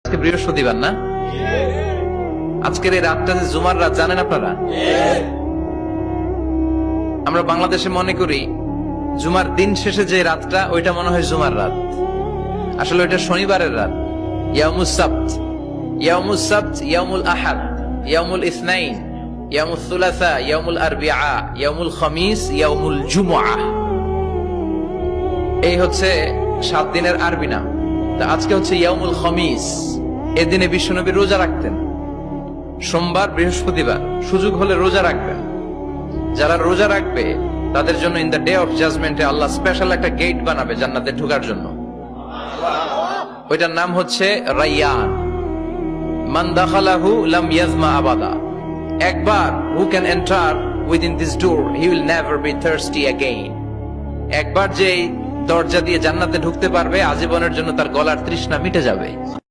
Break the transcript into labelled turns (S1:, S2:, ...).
S1: আজকে বৃহস্পতিবার না? আজকের এই রাতটা যে জুমার রাত জানেন আপনারা? আমরা বাংলাদেশে মনে করি জুমার দিন শেষে যে রাতটা ওইটা মনে হয় জুমার রাত, আসলে ওইটা শনিবারের রাত। ইয়াউমুস সাবত, ইয়াউমুস সাবত, ইয়াউমুল আহাদ, ইয়াউমুল ইসনাইন, ইয়াউমুল সুলাসা, ইয়াউমুল আরবিআ, ইয়াউমুল খামিস, ইয়াউমুল জুমআহ। এই হচ্ছে 7 দিনের আরবি নাম। তা আজকে হচ্ছে ইয়াউমুল খামিস। এদিনে বিশ্বনবী রোজা রাখতেন, সোমবার বৃহস্পতিবার সুযোগ হলে রোজা রাখবেন। যারা রোজা রাখবে তাদের জন্য ইন দ্য ডে অফ জাজমেন্টে আল্লাহ স্পেশাল একটা গেট বানাবে জান্নাতে ঢোকার জন্য। ওইটার নাম হচ্ছে রাইয়ান। মান দাখালাহু লাম ইয়াজমা আবাদা। একবার who can enter within this door he will never be thirsty again. একবার যে দরজা দিয়ে জান্নাতে ঢুকতে পারবে আজীবনের জন্য তার গলার তৃষ্ণা মিটে যাবে।